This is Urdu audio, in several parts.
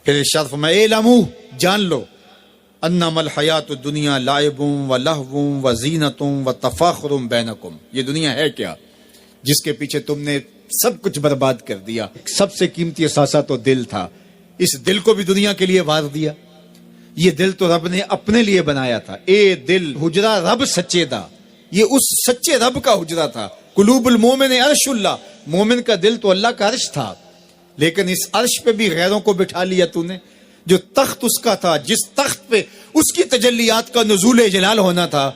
پھر ارشاد فرمایا اعلموا، جان لو، انما الحیات الدنیا لعب و لہو و زینت و تفاخر بینکم، یہ دنیا ہے کیا جس کے پیچھے تم نے سب کچھ برباد کر دیا۔ سب سے قیمتی اثاثہ تو دل تھا، اس دل کو بھی دنیا کے لیے وار دیا۔ یہ دل تو رب نے اپنے لیے بنایا تھا، اے دل حجرہ رب سچے دا، یہ اس سچے رب کا حجرہ تھا۔ قلوب المومن عرش اللہ، مومن کا دل تو اللہ کا عرش تھا، لیکن اس عرش پہ بھی غیروں کو بٹھا لیا تو نے۔ جو تخت اس کا تھا، جس تخت پہ اس کی تجلیات کا نزول جلال ہونا تھا،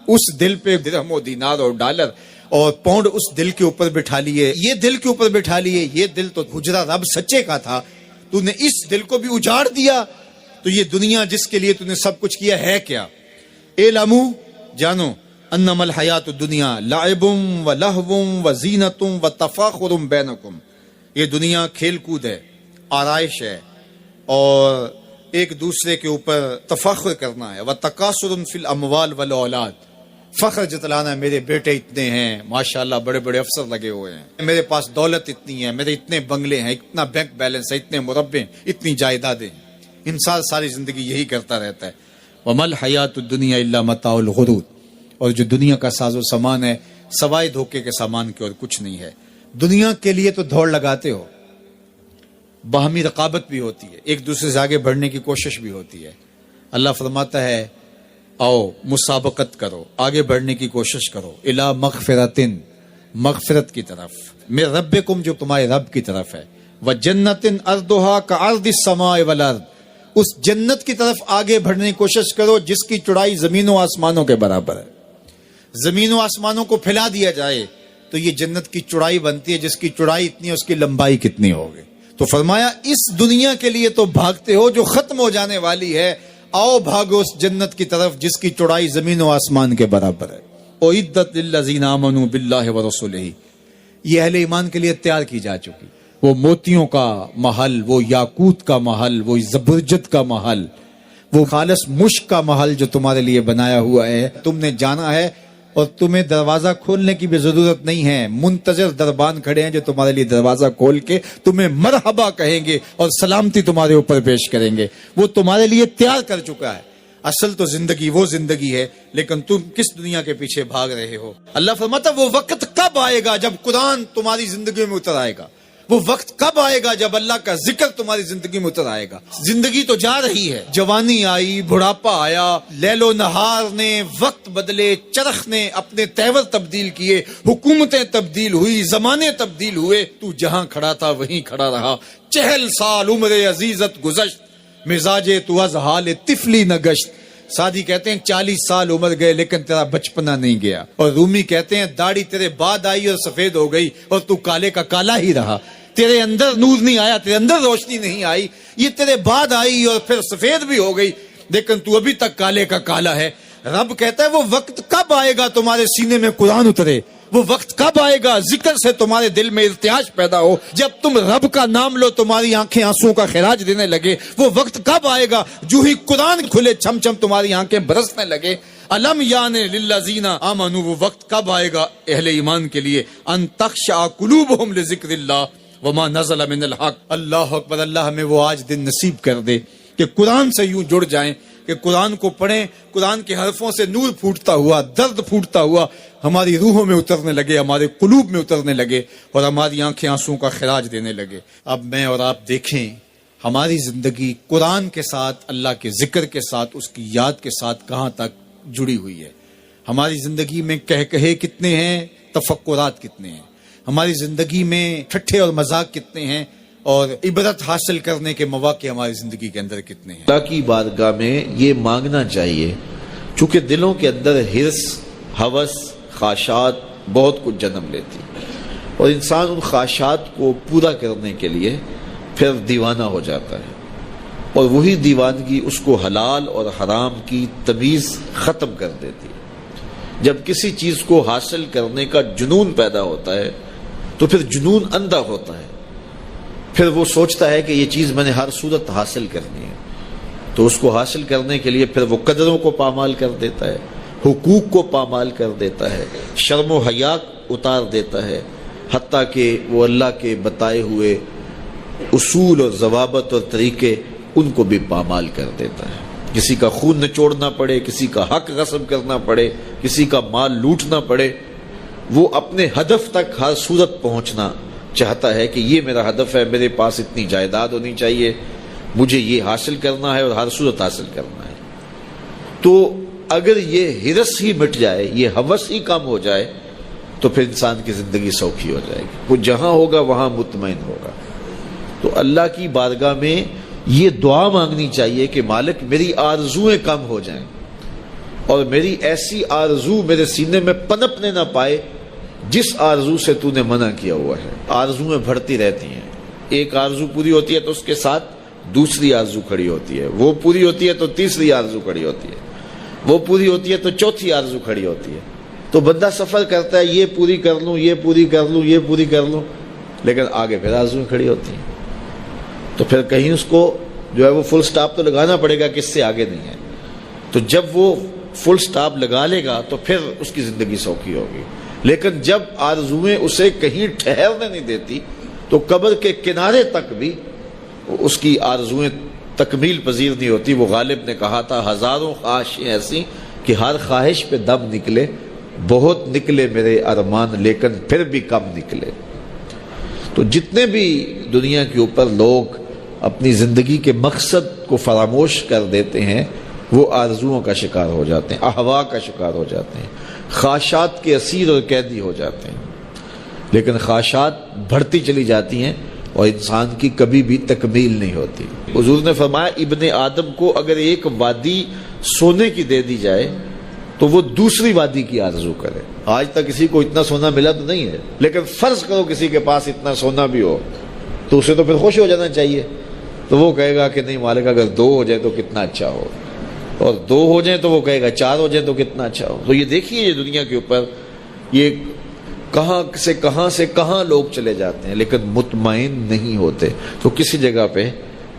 اس دل پہ درہم و دینار اور ڈالر اور پاؤنڈ اس دل کے اوپر بٹھا لیے، یہ دل کے اوپر بٹھا لیے۔ یہ دل تو حجرہ رب سچے کا تھا، تو نے اس دل کو بھی اجاڑ دیا۔ تو یہ دنیا جس کے لیے تو نے سب کچھ کیا ہے کیا؟ اعلموا، جانو، انما الحیات الدنیا لعب و لہو و زینت و تفاخر بینکم، یہ دنیا کھیل کود ہے، آرائش ہے، اور ایک دوسرے کے اوپر تفاخر کرنا ہے۔ وتکاثر فی الاموال والاولاد، فخر جتلانا ہے، میرے بیٹے اتنے ہیں، ماشاءاللہ بڑے بڑے افسر لگے ہوئے ہیں، میرے پاس دولت اتنی ہے، میرے اتنے بنگلے ہیں، اتنا بینک بیلنس ہے، اتنے مربے، اتنی جائیدادیں۔ انسان ساری زندگی یہی کرتا رہتا ہے۔ وما الحیات الدنیا الا متاع الغرور، اور جو دنیا کا ساز و سامان ہے سوائے دھوکے کے سامان کے اور کچھ نہیں ہے۔ دنیا کے لیے تو دوڑ لگاتے ہو، باہمی رقابت بھی ہوتی ہے، ایک دوسرے سے آگے بڑھنے کی کوشش بھی ہوتی ہے۔ اللہ فرماتا ہے آؤ مسابقت کرو، آگے بڑھنے کی کوشش کرو، الی مغفرتن، مغفرت کی طرف، من ربکم، جو تمہارے رب کی طرف ہے، وجنتن ارضھا کعرض السماء والارض، اس جنت کی طرف آگے بڑھنے کی کوشش کرو جس کی چوڑائی زمین و آسمانوں کے برابر ہے۔ زمین و آسمانوں کو پھیلا دیا جائے تو یہ جنت کی چوڑائی بنتی ہے، جس کی چوڑائی اتنی ہے اس کی لمبائی کتنی ہوگی۔ تو فرمایا اس دنیا کے لیے تو بھاگتے ہو جو ختم ہو جانے والی ہے، آؤ بھاگو اس جنت کی طرف جس کی چوڑائی زمین و آسمان کے برابر ہے۔ اعدت للذین آمنوا باللہ ورسولہ، یہ اہل ایمان کے لیے تیار کی جا چکی، وہ موتیوں کا محل، وہ یاقوت کا محل، وہ زبرجد کا محل، وہ خالص مشک کا محل جو تمہارے لیے بنایا ہوا ہے، تم نے جانا ہے، اور تمہیں دروازہ کھولنے کی بھی ضرورت نہیں ہے، منتظر دربان کھڑے ہیں جو تمہارے لیے دروازہ کھول کے تمہیں مرحبا کہیں گے اور سلامتی تمہارے اوپر پیش کریں گے۔ وہ تمہارے لیے تیار کر چکا ہے۔ اصل تو زندگی وہ زندگی ہے، لیکن تم کس دنیا کے پیچھے بھاگ رہے ہو؟ اللہ فرماتا وہ وقت کب آئے گا جب قرآن تمہاری زندگی میں اتر آئے گا، وہ وقت کب آئے گا جب اللہ کا ذکر تمہاری زندگی میں اتر آئے گا۔ زندگی تو جا رہی ہے، جوانی آئی، بڑھاپا آیا، لیل و نہار نے وقت بدلے، چرخ نے اپنے تیور تبدیل کیے، حکومتیں تبدیل ہوئی، زمانے تبدیل ہوئے، تو جہاں کھڑا تھا وہیں کھڑا رہا۔ 40 سال عمر عزیزت گزشت، مزاج تو از حال طفلی نہ گشت۔ سادی کہتے ہیں 40 سال عمر گئے لیکن تیرا بچپنا نہیں گیا، اور رومی کہتے ہیں داڑھی تیرے بعد آئی اور سفید ہو گئی اور تو کالے کا کالا ہی رہا۔ تیرے اندر نور نہیں آیا، تیرے اندر روشنی نہیں آئی، یہ تیرے بعد آئی اور پھر سفید بھی ہو گئی، لیکن تو ابھی تک کالے کا کالا ہے۔ رب کہتا ہے وہ وقت کب آئے گا تمہارے سینے میں قرآن اترے، وہ وقت کب آئے گا ذکر سے تمہارے دل میں ارتعاش پیدا ہو، جب تم رب کا نام لو تمہاری آنکھیں آنسوں کا خراج دینے لگے۔ وہ وقت کب آئے گا جو ہی قرآن کھلے چھم چھم تمہاری آنکھیں برسنے لگے۔ الم یان للذین آمنوا، وہ وقت کب آئے گا اہل ایمان کے لیے، ان تخشع قلوبہم لذکر اللہ وما نزل من الحق۔ اللہ اکبر، اللہ ہمیں وہ آج دن نصیب کر دے کہ قرآن سے یوں جڑ جائیں کہ قرآن کو پڑھیں، قرآن کے حرفوں سے نور پھوٹتا ہوا، درد پھوٹتا ہوا ہماری روحوں میں اترنے لگے، ہمارے قلوب میں اترنے لگے، اور ہماری آنکھیں آنسوں کا خراج دینے لگے۔ اب میں اور آپ دیکھیں ہماری زندگی قرآن کے ساتھ، اللہ کے ذکر کے ساتھ، اس کی یاد کے ساتھ کہاں تک جڑی ہوئی ہے۔ ہماری زندگی میں کہے کتنے ہیں، تفکرات کتنے ہیں، ہماری زندگی میں ٹھٹھے اور مذاق کتنے ہیں، اور عبرت حاصل کرنے کے مواقع ہماری زندگی کے اندر کتنے ہیں۔ اللہ کی بارگاہ میں یہ مانگنا چاہیے، چونکہ دلوں کے اندر حرص، ہوس، خواہشات بہت کچھ جنم لیتی، اور انسان ان خواہشات کو پورا کرنے کے لیے پھر دیوانہ ہو جاتا ہے، اور وہی دیوانگی اس کو حلال اور حرام کی تمیز ختم کر دیتی ہے۔ جب کسی چیز کو حاصل کرنے کا جنون پیدا ہوتا ہے تو پھر جنون اندھا ہوتا ہے، پھر وہ سوچتا ہے کہ یہ چیز میں نے ہر صورت حاصل کرنی ہے، تو اس کو حاصل کرنے کے لیے پھر وہ قدروں کو پامال کر دیتا ہے، حقوق کو پامال کر دیتا ہے، شرم و حیا اتار دیتا ہے، حتیٰ کہ وہ اللہ کے بتائے ہوئے اصول اور ضوابط اور طریقے ان کو بھی پامال کر دیتا ہے۔ کسی کا خون نچوڑنا پڑے، کسی کا حق غصب کرنا پڑے، کسی کا مال لوٹنا پڑے، وہ اپنے ہدف تک ہر صورت پہنچنا چاہتا ہے کہ یہ میرا ہدف ہے، میرے پاس اتنی جائیداد ہونی چاہیے، مجھے یہ حاصل کرنا ہے اور ہر صورت حاصل کرنا ہے۔ تو اگر یہ ہرس ہی مٹ جائے، یہ ہوس ہی کم ہو جائے، تو پھر انسان کی زندگی سوکھی ہو جائے گی، وہ جہاں ہوگا وہاں مطمئن ہوگا۔ تو اللہ کی بارگاہ میں یہ دعا مانگنی چاہیے کہ مالک میری آرزوئیں کم ہو جائیں اور میری ایسی آرزو میرے سینے میں پنپنے نہ پائے جس آرزو سے تو نے منع کیا ہوا ہے۔ آرزوئیں بڑھتی رہتی ہیں، ایک آرزو پوری ہوتی ہے تو اس کے ساتھ دوسری آرزو کھڑی ہوتی ہے، وہ پوری ہوتی ہے تو تیسری آرزو کھڑی ہوتی ہے، وہ پوری ہوتی ہے تو چوتھی آرزو کھڑی ہوتی ہے۔ تو بندہ سفر کرتا ہے، یہ پوری کر لوں، یہ پوری کر لوں، یہ پوری کر لوں، لیکن آگے پھر آرزویں کھڑی ہوتی ہیں۔ تو پھر کہیں اس کو جو ہے وہ فل سٹاپ تو لگانا پڑے گا کہ اس سے آگے نہیں ہے۔ تو جب وہ فل سٹاپ لگا لے گا تو پھر اس کی زندگی سوکھی ہوگی۔ لیکن جب آرزویں اسے کہیں ٹھہرنے نہیں دیتی تو قبر کے کنارے تک بھی اس کی آرزویں تکمیل پذیر نہیں ہوتی۔ وہ غالب نے کہا تھا، ہزاروں خواہشیں ایسی کہ ہر خواہش پہ دم نکلے، بہت نکلے میرے ارمان لیکن پھر بھی کم نکلے۔ تو جتنے بھی دنیا کے اوپر لوگ اپنی زندگی کے مقصد کو فراموش کر دیتے ہیں، وہ آرزوؤں کا شکار ہو جاتے ہیں، اہوا کا شکار ہو جاتے ہیں، خواہشات کے اسیر اور قیدی ہو جاتے ہیں۔ لیکن خواہشات بڑھتی چلی جاتی ہیں اور انسان کی کبھی بھی تکمیل نہیں ہوتی۔ حضور نے فرمایا ابن آدم کو اگر ایک وادی سونے کی دے دی جائے تو وہ دوسری وادی کی آرزو کرے۔ آج تک کسی کو اتنا سونا ملا تو نہیں ہے، لیکن فرض کرو کسی کے پاس اتنا سونا بھی ہو تو اسے تو پھر خوش ہو جانا چاہیے۔ تو وہ کہے گا کہ نہیں مالک اگر 2 ہو جائے تو کتنا اچھا ہو، اور 2 ہو جائیں تو وہ کہے گا 4 ہو جائیں تو کتنا اچھا ہو۔ تو یہ دیکھیے یہ دنیا کے اوپر یہ کہاں سے کہاں لوگ چلے جاتے ہیں لیکن مطمئن نہیں ہوتے۔ تو کسی جگہ پہ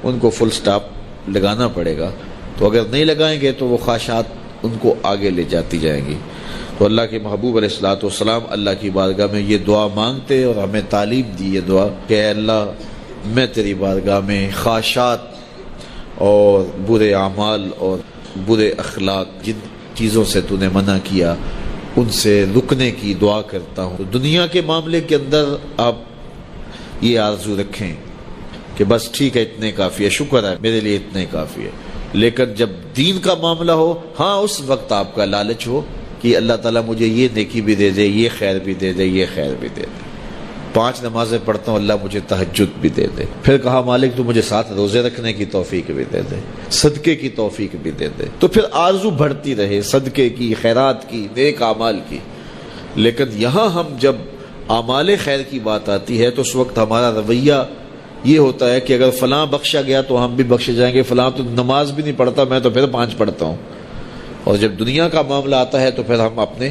ان کو فل سٹاپ لگانا پڑے گا، تو اگر نہیں لگائیں گے تو وہ خواہشات ان کو آگے لے جاتی جائیں گی۔ تو اللہ کے محبوب علیہ الصلوۃ والسلام اللہ کی بارگاہ میں یہ دعا مانگتے اور ہمیں تعلیم دی یہ دعا کہ اے اللہ میں تیری بارگاہ میں خواہشات اور برے اعمال اور برے اخلاق، جن چیزوں سے تو نے منع کیا، ان سے رکنے کی دعا کرتا ہوں۔ دنیا کے معاملے کے اندر آپ یہ آرزو رکھیں کہ بس ٹھیک ہے اتنے کافی ہے، شکر ہے میرے لیے اتنے کافی ہے، لیکن جب دین کا معاملہ ہو، ہاں اس وقت آپ کا لالچ ہو کہ اللہ تعالیٰ مجھے یہ نیکی بھی دے دے، یہ خیر بھی دے دے، یہ خیر بھی دے دے، 5 نمازیں پڑھتا ہوں اللہ مجھے تہجد بھی دے دے، پھر کہا مالک تو مجھے 7 روزے رکھنے کی توفیق بھی دے دے، صدقے کی توفیق بھی دے دے، تو پھر آرزو بڑھتی رہے صدقے کی، خیرات کی، نیک اعمال کی۔ لیکن یہاں ہم جب اعمال خیر کی بات آتی ہے تو اس وقت ہمارا رویہ یہ ہوتا ہے کہ اگر فلاں بخشا گیا تو ہم بھی بخشے جائیں گے، فلاں تو نماز بھی نہیں پڑھتا میں تو پھر 5 پڑھتا ہوں۔ اور جب دنیا کا معاملہ آتا ہے تو پھر ہم اپنے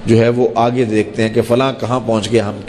جو ہے وہ آگے دیکھتے ہیں کہ فلاں کہاں پہنچ گیا، ہم